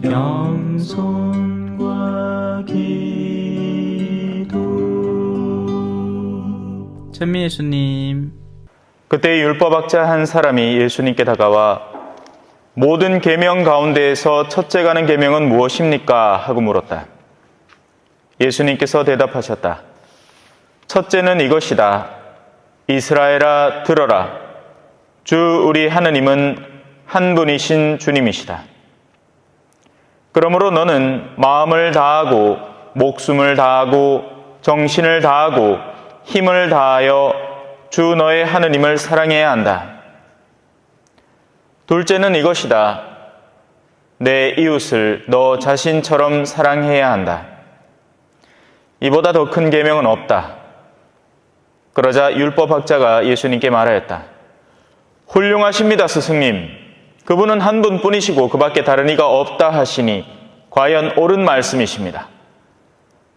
겸손과 기도. 찬미 예수님. 그때 율법학자 한 사람이 예수님께 다가와 모든 계명 가운데에서 첫째 가는 계명은 무엇입니까? 하고 물었다. 예수님께서 대답하셨다. 첫째는 이것이다. 이스라엘아 들어라. 주 우리 하느님은 한 분이신 주님이시다. 그러므로 너는 마음을 다하고 목숨을 다하고 정신을 다하고 힘을 다하여 주 너의 하느님을 사랑해야 한다. 둘째는 이것이다. 내 이웃을 너 자신처럼 사랑해야 한다. 이보다 더 큰 계명은 없다. 그러자 율법학자가 예수님께 말하였다. 훌륭하십니다, 스승님. 그분은 한 분뿐이시고 그밖에 다른 이가 없다 하시니 과연 옳은 말씀이십니다.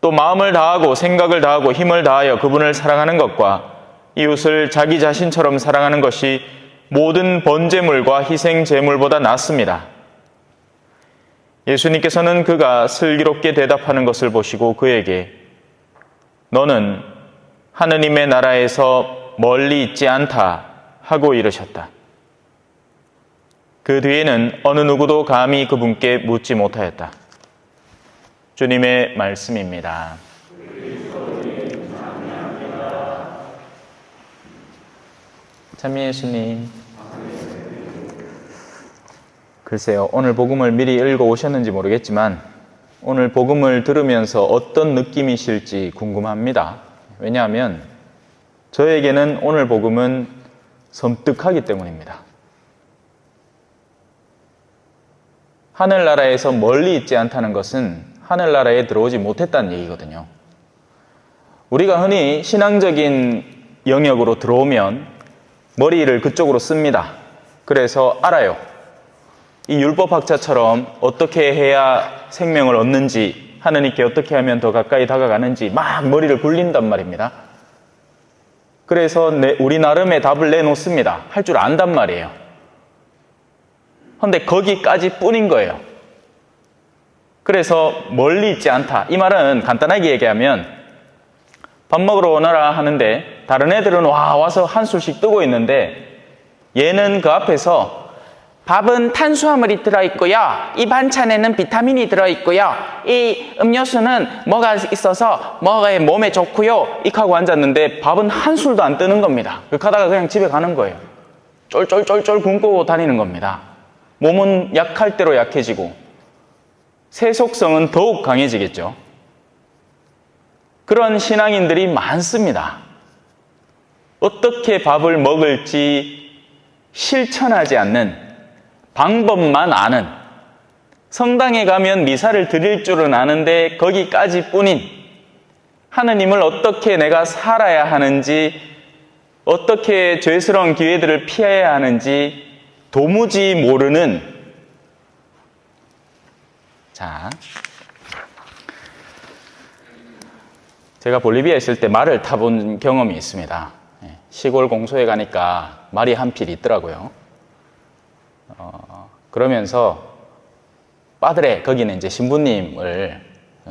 또 마음을 다하고 생각을 다하고 힘을 다하여 그분을 사랑하는 것과 이웃을 자기 자신처럼 사랑하는 것이 모든 번제물과 희생 제물보다 낫습니다. 예수님께서는 그가 슬기롭게 대답하는 것을 보시고 그에게 너는 하느님의 나라에서 멀리 있지 않다 하고 이르셨다. 그 뒤에는 어느 누구도 감히 그분께 묻지 못하였다. 주님의 말씀입니다. 찬미 예수님. 글쎄요, 오늘 복음을 미리 읽어 오셨는지 모르겠지만 오늘 복음을 들으면서 어떤 느낌이실지 궁금합니다. 왜냐하면 저에게는 오늘 복음은 섬뜩하기 때문입니다. 하늘나라에서 멀리 있지 않다는 것은 하늘나라에 들어오지 못했다는 얘기거든요. 우리가 흔히 신앙적인 영역으로 들어오면 머리를 그쪽으로 씁니다. 그래서 알아요. 이 율법학자처럼 어떻게 해야 생명을 얻는지, 하느님께 어떻게 하면 더 가까이 다가가는지 막 머리를 굴린단 말입니다. 그래서 우리 나름의 답을 내놓습니다. 할 줄 안단 말이에요. 그런데 거기까지 뿐인 거예요. 그래서 멀리 있지 않다. 이 말은 간단하게 얘기하면 밥 먹으러 오너라 하는데 다른 애들은 와서 한 술씩 뜨고 있는데 얘는 그 앞에서 밥은 탄수화물이 들어있고요. 이 반찬에는 비타민이 들어있고요. 이 음료수는 뭐가 있어서 뭐가 몸에 좋고요. 이렇게 하고 앉았는데 밥은 한 술도 안 뜨는 겁니다. 그렇게 하다가 그냥 집에 가는 거예요. 쫄쫄쫄쫄 굶고 다니는 겁니다. 몸은 약할 대로 약해지고 세속성은 더욱 강해지겠죠. 그런 신앙인들이 많습니다. 어떻게 밥을 먹을지 실천하지 않는, 방법만 아는, 성당에 가면 미사를 드릴 줄은 아는데 거기까지 뿐인, 하느님을 어떻게 내가 살아야 하는지, 어떻게 죄스러운 기회들을 피해야 하는지 도무지 모르는, 자, 제가 볼리비아에 있을 때 말을 타본 경험이 있습니다. 시골 공소에 가니까 말이 한 필 있더라고요. 그러면서 빠드레, 거기는 이제 신부님을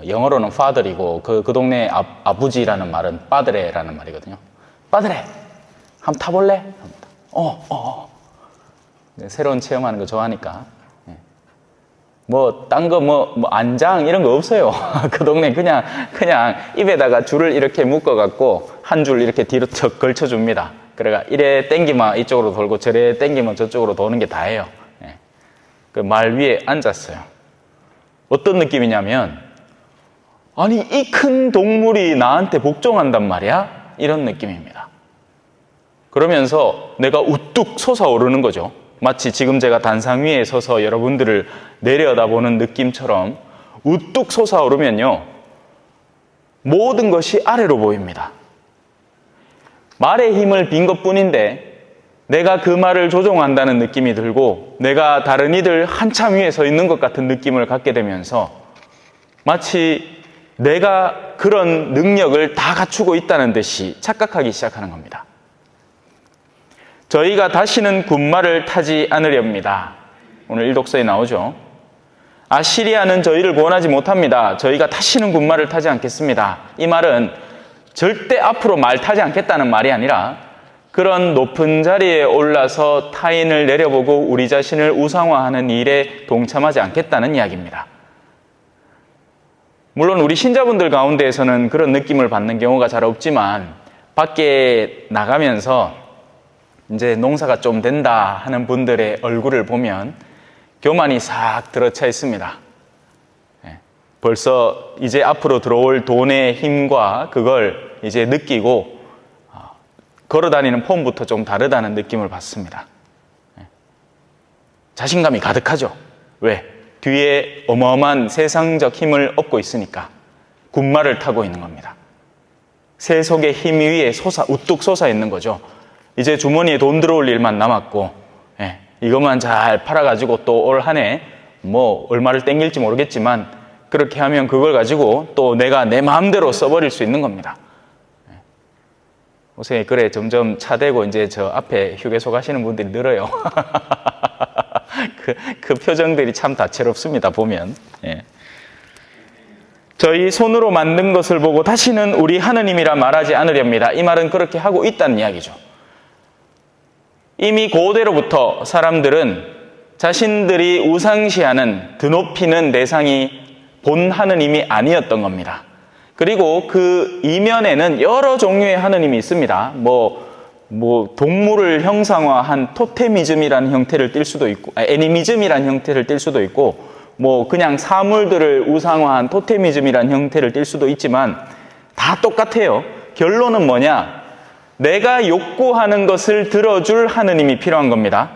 영어로는 father이고 그 동네 아버지라는 말은 빠드레라는 말이거든요. 빠드레, 한번 타볼래? 새로운 체험하는 거 좋아하니까. 딴 거 안장 이런 거 없어요. 그 동네 그냥 입에다가 줄을 이렇게 묶어갖고 한 줄 이렇게 뒤로 척 걸쳐줍니다. 그래가 이래 땡기면 이쪽으로 돌고 저래 땡기면 저쪽으로 도는 게 다예요. 그 말 위에 앉았어요. 어떤 느낌이냐면, 아니 이 큰 동물이 나한테 복종한단 말이야? 이런 느낌입니다. 그러면서 내가 우뚝 솟아오르는 거죠. 마치 지금 제가 단상 위에 서서 여러분들을 내려다보는 느낌처럼 우뚝 솟아오르면요, 모든 것이 아래로 보입니다. 말의 힘을 빈 것뿐인데 내가 그 말을 조종한다는 느낌이 들고 내가 다른 이들 한참 위에 서 있는 것 같은 느낌을 갖게 되면서 마치 내가 그런 능력을 다 갖추고 있다는 듯이 착각하기 시작하는 겁니다. 저희가 다시는 군말을 타지 않으렵니다. 오늘 일독서에 나오죠. 아시리아는 저희를 구원하지 못합니다. 저희가 다시는 군말을 타지 않겠습니다. 이 말은 절대 앞으로 말 타지 않겠다는 말이 아니라 그런 높은 자리에 올라서 타인을 내려보고 우리 자신을 우상화하는 일에 동참하지 않겠다는 이야기입니다. 물론 우리 신자분들 가운데에서는 그런 느낌을 받는 경우가 잘 없지만 밖에 나가면서 이제 농사가 좀 된다 하는 분들의 얼굴을 보면 교만이 싹 들어차 있습니다. 벌써 이제 앞으로 들어올 돈의 힘과 그걸 이제 느끼고 걸어다니는 폼부터 좀 다르다는 느낌을 받습니다. 자신감이 가득하죠. 왜? 뒤에 어마어마한 세상적 힘을 얻고 있으니까 군말을 타고 있는 겁니다. 세속의 힘 위에 우뚝 솟아 있는 거죠. 이제 주머니에 돈 들어올 일만 남았고 이것만 잘 팔아가지고 또 올 한 해 뭐 얼마를 땡길지 모르겠지만 그렇게 하면 그걸 가지고 또 내가 내 마음대로 써버릴 수 있는 겁니다. 요새 그래 점점 차대고 이제 저 앞에 휴게소 가시는 분들이 늘어요. 그 표정들이 참 다채롭습니다. 보면. 저희 손으로 만든 것을 보고 다시는 우리 하느님이라 말하지 않으렵니다. 이 말은 그렇게 하고 있다는 이야기죠. 이미 고대로부터 사람들은 자신들이 우상시하는 드높이는 대상이 본 하느님이 아니었던 겁니다. 그리고 그 이면에는 여러 종류의 하느님이 있습니다. 동물을 형상화한 토테미즘이라는 형태를 띌 수도 있고, 애니미즘이라는 형태를 띌 수도 있고, 그냥 사물들을 우상화한 토테미즘이라는 형태를 띌 수도 있지만 다 똑같아요. 결론은 뭐냐? 내가 욕구하는 것을 들어줄 하느님이 필요한 겁니다.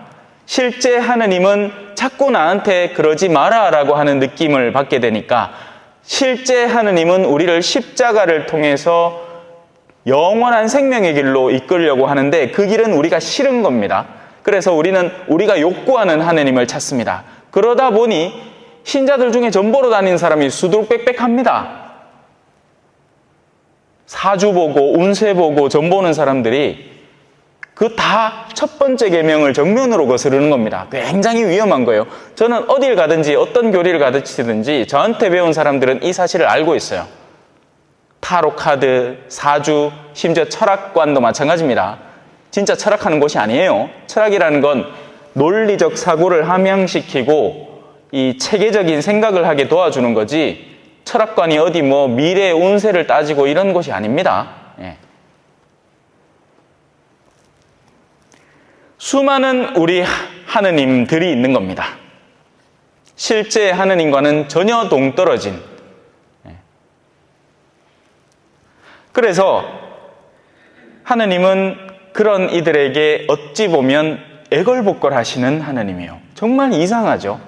실제 하느님은 자꾸 나한테 그러지 마라라고 하는 느낌을 받게 되니까 실제 하느님은 우리를 십자가를 통해서 영원한 생명의 길로 이끌려고 하는데 그 길은 우리가 싫은 겁니다. 그래서 우리는 우리가 욕구하는 하느님을 찾습니다. 그러다 보니 신자들 중에 전보로 다니는 사람이 수두룩빽빽합니다. 사주 보고 운세 보고 전 보는 사람들이 그 다 첫 번째 계명을 정면으로 거스르는 겁니다. 굉장히 위험한 거예요. 저는 어딜 가든지 어떤 교리를 가르치든지 저한테 배운 사람들은 이 사실을 알고 있어요. 타로 카드, 사주, 심지어 철학관도 마찬가지입니다. 진짜 철학하는 곳이 아니에요. 철학이라는 건 논리적 사고를 함양시키고 이 체계적인 생각을 하게 도와주는 거지 철학관이 어디 미래 운세를 따지고 이런 곳이 아닙니다. 수많은 우리 하느님들이 있는 겁니다. 실제 하느님과는 전혀 동떨어진. 그래서 하느님은 그런 이들에게 어찌 보면 애걸복걸 하시는 하느님이에요. 정말 이상하죠.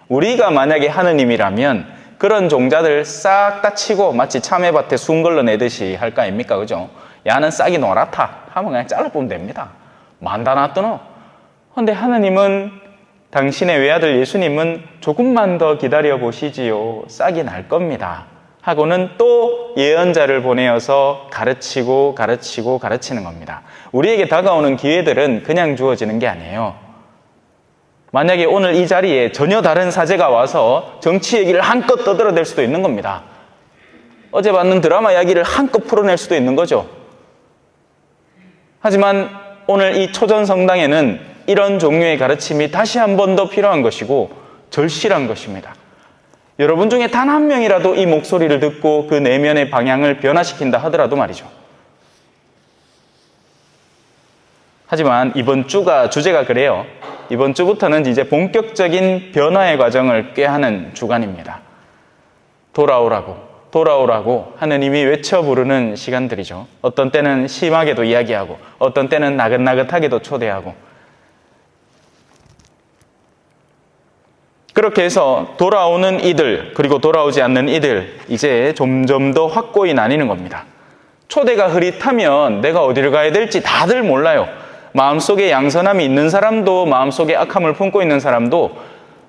우리가 만약에 하느님이라면 그런 종자들 싹 다 치고 마치 참외밭에 순 걸러내듯이 할 거 아닙니까? 그죠? 야는 싹이 노랗다 하면 그냥 잘라보면 됩니다. 만다나 떠노. 그런데 하느님은 당신의 외아들 예수님은 조금만 더 기다려 보시지요. 싹이 날 겁니다. 하고는 또 예언자를 보내어서 가르치는 겁니다. 우리에게 다가오는 기회들은 그냥 주어지는 게 아니에요. 만약에 오늘 이 자리에 전혀 다른 사제가 와서 정치 얘기를 한껏 떠들어댈 수도 있는 겁니다. 어제 봤는 드라마 이야기를 한껏 풀어낼 수도 있는 거죠. 하지만 오늘 이 초전성당에는 이런 종류의 가르침이 다시 한 번 더 필요한 것이고 절실한 것입니다. 여러분 중에 단 한 명이라도 이 목소리를 듣고 그 내면의 방향을 변화시킨다 하더라도 말이죠. 하지만 이번 주가 주제가 그래요. 이번 주부터는 이제 본격적인 변화의 과정을 꾀하는 주간입니다. 돌아오라고 하느님이 외쳐 부르는 시간들이죠. 어떤 때는 심하게도 이야기하고 어떤 때는 나긋나긋하게도 초대하고 그렇게 해서 돌아오는 이들 그리고 돌아오지 않는 이들 이제 점점 더 확고히 나뉘는 겁니다. 초대가 흐릿하면 내가 어디를 가야 될지 다들 몰라요. 마음속에 양선함이 있는 사람도 마음속에 악함을 품고 있는 사람도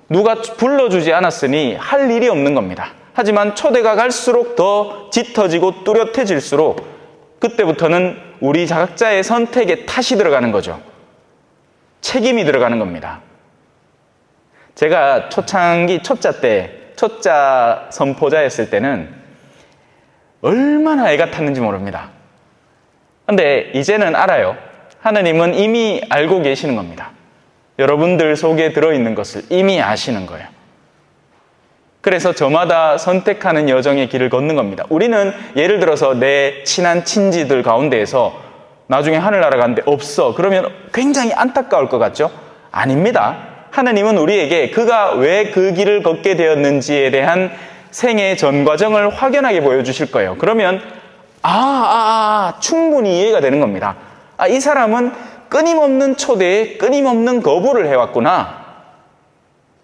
누가 불러주지 않았으니 할 일이 없는 겁니다. 하지만 초대가 갈수록 더 짙어지고 뚜렷해질수록 그때부터는 우리 각자의 선택에 탓이 들어가는 거죠. 책임이 들어가는 겁니다. 제가 초창기 초짜 선포자였을 때는 얼마나 애가 탔는지 모릅니다. 근데 이제는 알아요. 하나님은 이미 알고 계시는 겁니다. 여러분들 속에 들어있는 것을 이미 아시는 거예요. 그래서 저마다 선택하는 여정의 길을 걷는 겁니다. 우리는 예를 들어서 내 친한 친지들 가운데에서 나중에 하늘나라 가는데 없어. 그러면 굉장히 안타까울 것 같죠? 아닙니다. 하나님은 우리에게 그가 왜 그 길을 걷게 되었는지에 대한 생애 전 과정을 확연하게 보여주실 거예요. 그러면 충분히 이해가 되는 겁니다. 이 사람은 끊임없는 초대에 끊임없는 거부를 해왔구나.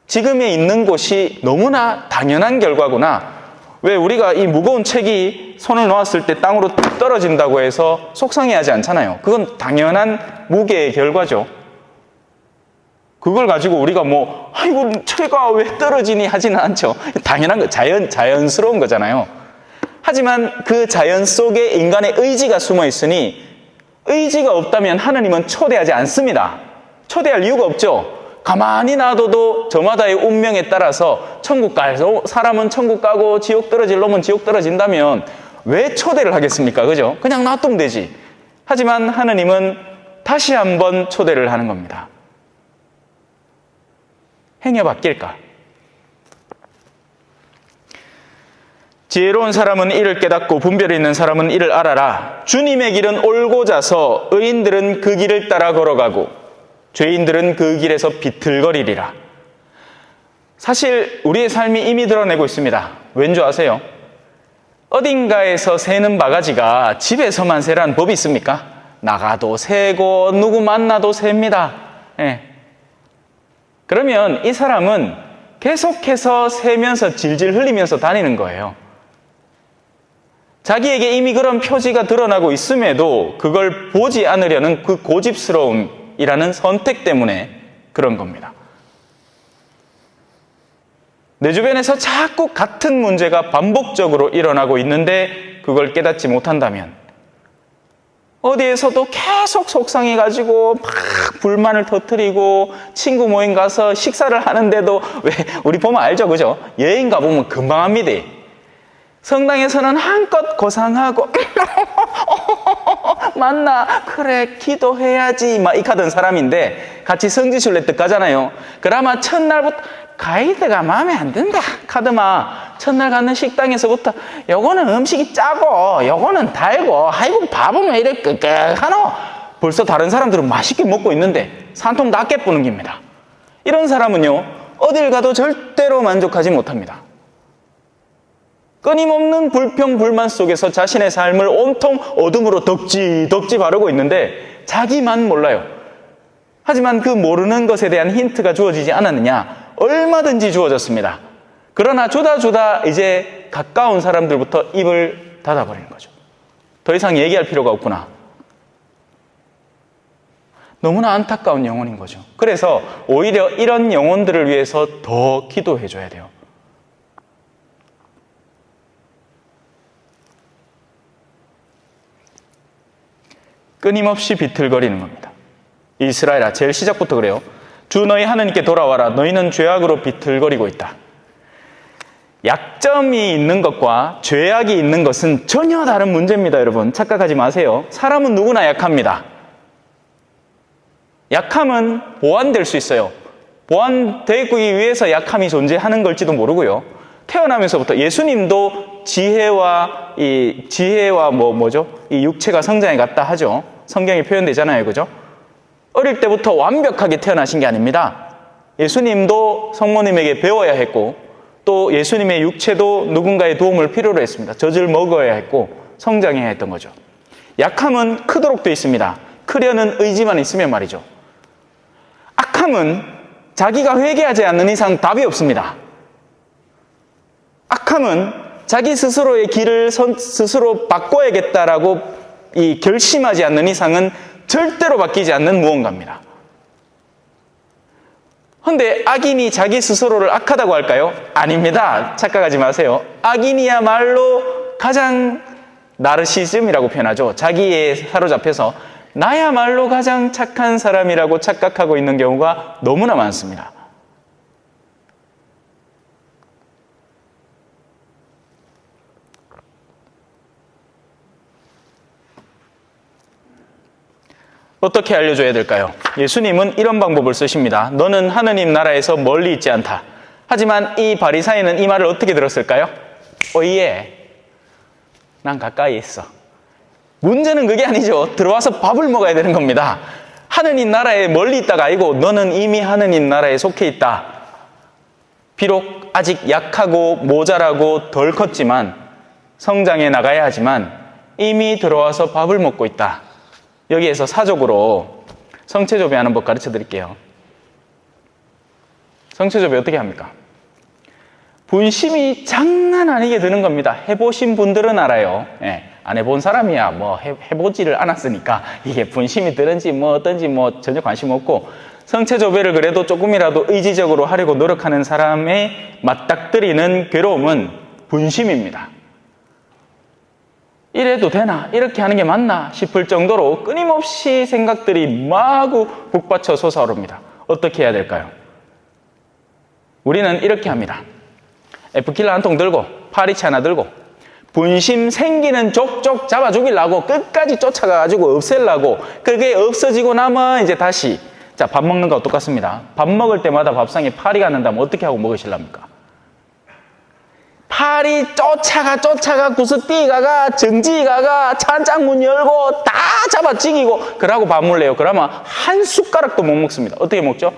지금에 있는 곳이 너무나 당연한 결과구나. 왜 우리가 이 무거운 책이 손을 놓았을 때 땅으로 뚝 떨어진다고 해서 속상해하지 않잖아요. 그건 당연한 무게의 결과죠. 그걸 가지고 우리가 아이고 책가 왜 떨어지니 하지는 않죠. 당연한 거, 자연스러운 거잖아요. 하지만 그 자연 속에 인간의 의지가 숨어 있으니 의지가 없다면 하나님은 초대하지 않습니다. 초대할 이유가 없죠. 가만히 놔둬도 저마다의 운명에 따라서 천국 가서 사람은 천국 가고 지옥 떨어질 놈은 지옥 떨어진다면 왜 초대를 하겠습니까? 그죠? 그냥 놔두면 되지. 하지만 하나님은 다시 한번 초대를 하는 겁니다. 행여 바뀔까? 지혜로운 사람은 이를 깨닫고 분별이 있는 사람은 이를 알아라. 주님의 길은 올고자서 의인들은 그 길을 따라 걸어가고 죄인들은 그 길에서 비틀거리리라. 사실 우리의 삶이 이미 드러내고 있습니다. 왠지 아세요? 어딘가에서 새는 바가지가 집에서만 새라는 법이 있습니까? 나가도 새고 누구 만나도 셉니다. 그러면 이 사람은 계속해서 새면서 질질 흘리면서 다니는 거예요. 자기에게 이미 그런 표지가 드러나고 있음에도 그걸 보지 않으려는 그 고집스러움이라는 선택 때문에 그런 겁니다. 내 주변에서 자꾸 같은 문제가 반복적으로 일어나고 있는데 그걸 깨닫지 못한다면 어디에서도 계속 속상해가지고 막 불만을 터뜨리고 친구 모임 가서 식사를 하는데도 왜 우리 보면 알죠, 그죠? 여행 가보면 금방 합니다. 성당에서는 한껏 고상하고 맞나? 그래 기도해야지 막 이카던 사람인데 같이 성지순례 뜻 가잖아요. 그나마 첫날부터 가이드가 마음에 안 든다 카드마 첫날 가는 식당에서부터 요거는 음식이 짜고 요거는 달고 아이고 밥은 왜 이래 끄끄하노. 벌써 다른 사람들은 맛있게 먹고 있는데 산통 다 깨뿌는 겁니다. 이런 사람은요 어딜 가도 절대로 만족하지 못합니다. 끊임없는 불평 불만 속에서 자신의 삶을 온통 어둠으로 덕지 바르고 있는데 자기만 몰라요. 하지만 그 모르는 것에 대한 힌트가 주어지지 않았느냐? 얼마든지 주어졌습니다. 그러나 주다 이제 가까운 사람들부터 입을 닫아버리는 거죠. 더 이상 얘기할 필요가 없구나. 너무나 안타까운 영혼인 거죠. 그래서 오히려 이런 영혼들을 위해서 더 기도해줘야 돼요. 끊임없이 비틀거리는 겁니다. 이스라엘아, 제일 시작부터 그래요. 주 너희 하나님께 돌아와라. 너희는 죄악으로 비틀거리고 있다. 약점이 있는 것과 죄악이 있는 것은 전혀 다른 문제입니다. 여러분 착각하지 마세요. 사람은 누구나 약합니다. 약함은 보완될 수 있어요. 보완되기 위해서 약함이 존재하는 걸지도 모르고요. 태어나면서부터 예수님도 지혜와 이 육체가 성장해 갔다 하죠. 성경에 표현되잖아요. 그죠? 어릴 때부터 완벽하게 태어나신 게 아닙니다. 예수님도 성모님에게 배워야 했고 또 예수님의 육체도 누군가의 도움을 필요로 했습니다. 젖을 먹어야 했고 성장해야 했던 거죠. 약함은 크도록 되어 있습니다. 크려는 의지만 있으면 말이죠. 악함은 자기가 회개하지 않는 이상 답이 없습니다. 악함은 자기 스스로의 길을 스스로 바꿔야겠다라고 결심하지 않는 이상은 절대로 바뀌지 않는 무언가입니다. 그런데 악인이 자기 스스로를 악하다고 할까요? 아닙니다. 착각하지 마세요. 악인이야말로 가장 나르시즘이라고 표현하죠. 자기에 사로잡혀서 나야말로 가장 착한 사람이라고 착각하고 있는 경우가 너무나 많습니다. 어떻게 알려줘야 될까요? 예수님은 이런 방법을 쓰십니다. 너는 하느님 나라에서 멀리 있지 않다. 하지만 이 바리사이는 이 말을 어떻게 들었을까요? 오예, 난 가까이 있어. 문제는 그게 아니죠. 들어와서 밥을 먹어야 되는 겁니다. 하느님 나라에 멀리 있다가 아니고 너는 이미 하느님 나라에 속해 있다. 비록 아직 약하고 모자라고 덜 컸지만 성장해 나가야 하지만 이미 들어와서 밥을 먹고 있다. 여기에서 사적으로 성체조배하는 법 가르쳐 드릴게요. 성체조배 어떻게 합니까? 분심이 장난 아니게 드는 겁니다. 해보신 분들은 알아요. 안 해본 사람이야 뭐 해보지를 않았으니까 이게 분심이 드는지 뭐 어떤지 뭐 전혀 관심 없고, 성체조배를 그래도 조금이라도 의지적으로 하려고 노력하는 사람의 맞닥뜨리는 괴로움은 분심입니다. 이래도 되나? 이렇게 하는 게 맞나? 싶을 정도로 끊임없이 생각들이 마구 북받쳐 솟아오릅니다. 어떻게 해야 될까요? 우리는 이렇게 합니다. F킬러 한 통 들고 파리채 하나 들고 분심 생기는 족족 잡아 죽이려고 끝까지 쫓아가가지고 없애려고, 그게 없어지고 나면 이제 다시 자, 밥 먹는 거와 똑같습니다. 밥 먹을 때마다 밥상에 파리가 난다면 어떻게 하고 먹으실랍니까? 파리 쫓아가 구스띠가가 정지가가 찬장 문 열고 다 잡아찍이고 그러고 밥 먹을래요. 그러면 한 숟가락도 못 먹습니다. 어떻게 먹죠?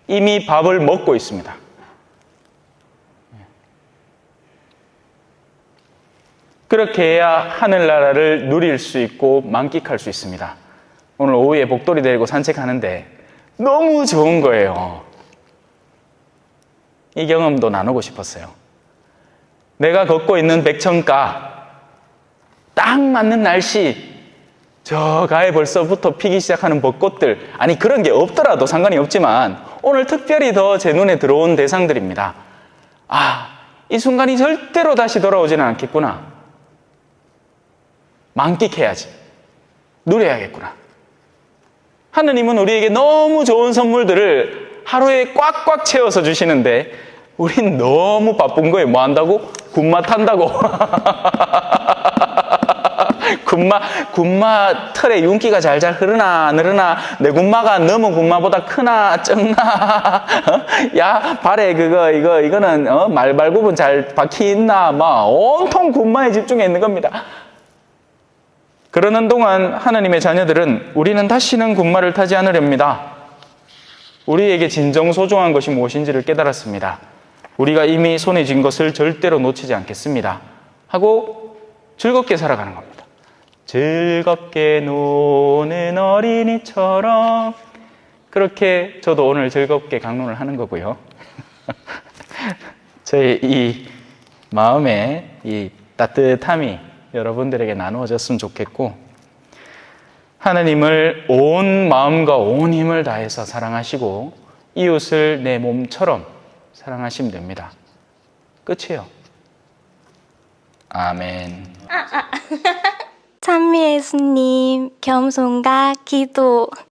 이미 밥을 먹고 있습니다. 그렇게 해야 하늘나라를 누릴 수 있고 만끽할 수 있습니다. 오늘 오후에 복돌이 데리고 산책하는데 너무 좋은 거예요. 이 경험도 나누고 싶었어요. 내가 걷고 있는 백천가, 딱 맞는 날씨, 저 가에 벌써부터 피기 시작하는 벚꽃들, 아니 그런 게 없더라도 상관이 없지만 오늘 특별히 더 제 눈에 들어온 대상들입니다. 이 순간이 절대로 다시 돌아오지는 않겠구나. 만끽해야지. 누려야겠구나. 하느님은 우리에게 너무 좋은 선물들을 하루에 꽉꽉 채워서 주시는데 우린 너무 바쁜 거예요. 뭐 한다고? 군마 탄다고. 군마 털에 윤기가 잘잘 흐르나 안 흐르나, 내 군마가 너무 군마보다 크나 적나, 야 발에 이거는 말발굽은 잘 박히 있나, 막 온통 군마에 집중해 있는 겁니다. 그러는 동안 하나님의 자녀들은 우리는 다시는 군마를 타지 않으렵니다. 우리에게 진정 소중한 것이 무엇인지를 깨달았습니다. 우리가 이미 손에 쥔 것을 절대로 놓치지 않겠습니다 하고 즐겁게 살아가는 겁니다. 즐겁게 노는 어린이처럼. 그렇게 저도 오늘 즐겁게 강론을 하는 거고요. 저의 이 마음의 이 따뜻함이 여러분들에게 나누어졌으면 좋겠고, 하나님을 온 마음과 온 힘을 다해서 사랑하시고 이웃을 내 몸처럼 사랑하시면 됩니다. 끝이에요. 아멘. 찬미 예수님, 겸손과 기도.